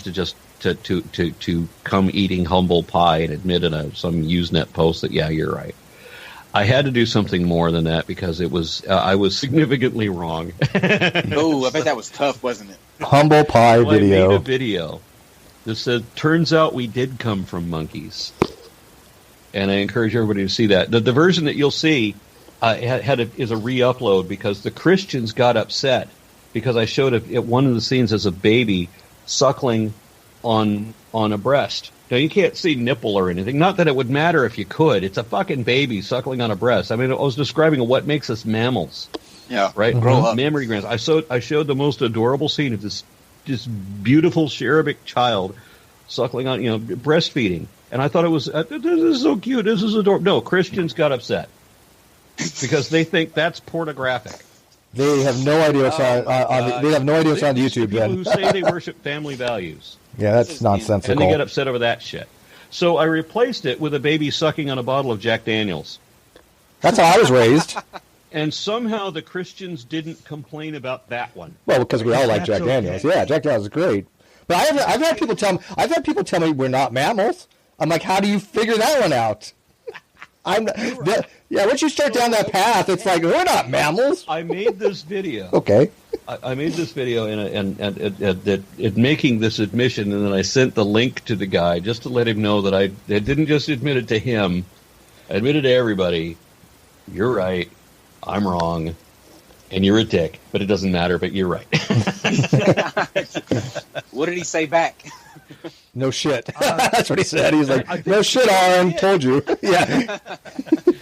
to come eating humble pie and admit in some Usenet post that, yeah, you're right. I had to do something more than that because it was I was significantly wrong. Oh, I bet that was tough, wasn't it? Humble pie video. I made a video that said, turns out we did come from monkeys. And I encourage everybody to see that. The version that you'll see is a re-upload because the Christians got upset because I showed one of the scenes as a baby suckling on a breast. Now, you can't see nipple or anything. Not that it would matter if you could. It's a fucking baby suckling on a breast. I mean, I was describing what makes us mammals. Yeah, right. Grow up. Memory glands. I showed the most adorable scene of this beautiful cherubic child suckling on, breastfeeding, and I thought it was this is so cute. This is adorable. No, Christians got upset because they think that's pornographic. They have no idea what's on. They have no idea what's on YouTube. People who say they worship family values. Yeah, that's nonsensical. And they get upset over that shit. So I replaced it with a baby sucking on a bottle of Jack Daniels. That's how I was raised. And somehow the Christians didn't complain about that one. Well, because we all like Jack Daniels. Yeah, Jack Daniels is great. But I've had people tell me we're not mammals. I'm like, how do you figure that one out? Once you start down that path, it's like we're not mammals. I made this video. Okay. I made this video and making this admission, and then I sent the link to the guy just to let him know that I didn't just admit it to him. I admitted to everybody. You're right. I'm wrong. And you're a dick, but it doesn't matter, but you're right. What did he say back? No shit. That's what he said. He was like, no shit, Aron. Told you. Yeah.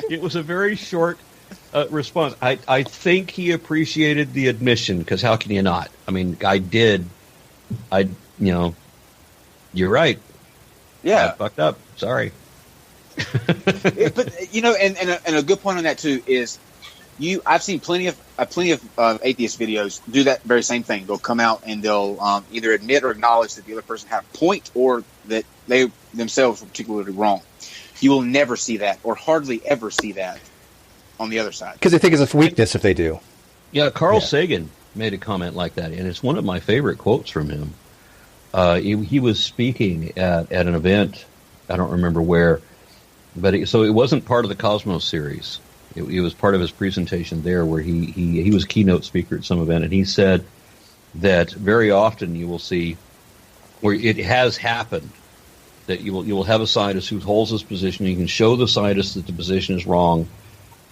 It was a very short response. I think he appreciated the admission, because how can you not? I mean, you're right. Yeah. I fucked up. Sorry. But, and a good point on that, too, is I've seen plenty of atheist videos do that very same thing. They'll come out and they'll either admit or acknowledge that the other person had a point or that they themselves were particularly wrong. You will never see that, or hardly ever see that, on the other side. Because they think it's a weakness if they do. Yeah, Carl Sagan made a comment like that, and it's one of my favorite quotes from him. He was speaking at an event, I don't remember where, but so it wasn't part of the Cosmos series. It was part of his presentation there, where he was a keynote speaker at some event, and he said that very often you will see, where it has happened, that you will have a scientist who holds this position. You can show the scientist that the position is wrong,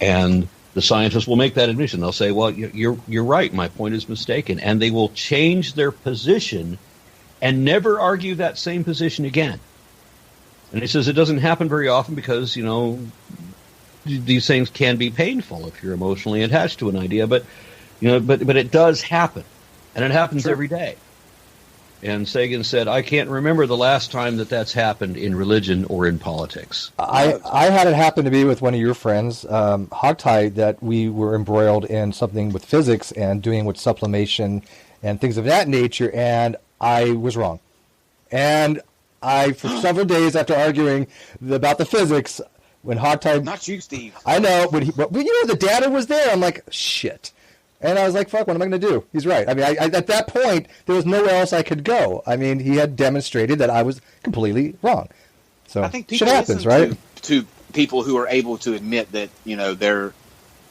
and the scientist will make that admission. They'll say, "Well, you're right. My point is mistaken," and they will change their position and never argue that same position again. And he says it doesn't happen very often because these things can be painful if you're emotionally attached to an idea, but it does happen, and it happens every day. And Sagan said, I can't remember the last time that's happened in religion or in politics. I had it happen to be with one of your friends, Hogtie, that we were embroiled in something with physics and doing with sublimation and things of that nature, and I was wrong. And for several days after arguing about the physics, when Hogtie... Not you, Steve. I know, but the data was there. I'm like, shit. And I was like, fuck, what am I going to do? He's right. I mean, at that point, there was nowhere else I could go. I mean, he had demonstrated that I was completely wrong. So I think people shit happens, right? To people who are able to admit that, that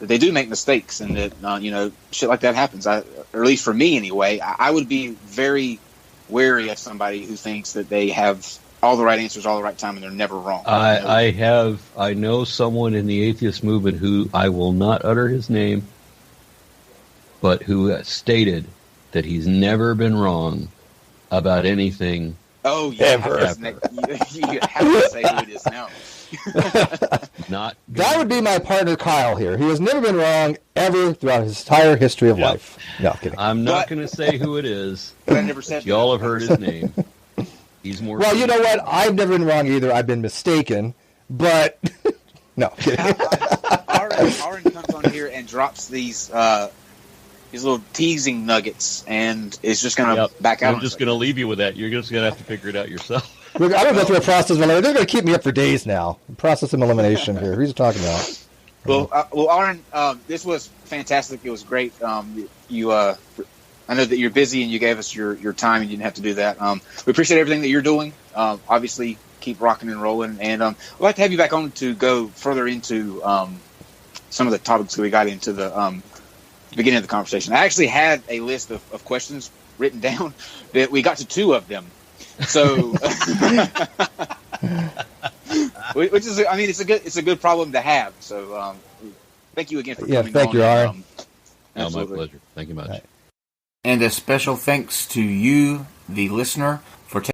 they do make mistakes and that, shit like that happens. Or at least for me anyway, I would be very wary of somebody who thinks that they have all the right answers all the right time and they're never wrong. I know someone in the atheist movement who, I will not utter his name, but who stated that he's never been wrong about anything. Oh, yeah. Ever. You have to say who it is now. That would be my partner, Kyle, here. He has never been wrong ever throughout his entire history of life. No, kidding. I'm not going to say who it is. But I never said y'all have heard his name. He's more. Well, you know what? I've never been wrong either. I've been mistaken. But, no, kidding. Aron comes on here and drops these little teasing nuggets, and is just going to back out. I'm just going to leave you with that. You're just going to have to figure it out yourself. Look, I'm going to go through a process of elimination. They're going to keep me up for days now. Process of elimination here. Who's talking about? Well, Aron, this was fantastic. It was great. You I know that you're busy and you gave us your time and you didn't have to do that. We appreciate everything that you're doing. Obviously, keep rocking and rolling. And I'd like to have you back on to go further into some of the topics that we got into the beginning of the conversation. I actually had a list of questions written down that we got to 2 of them. So, which is, I mean, it's a good problem to have. So, thank you again for coming on. Thank you, Aaron. My pleasure. Thank you much. And a special thanks to you, the listener,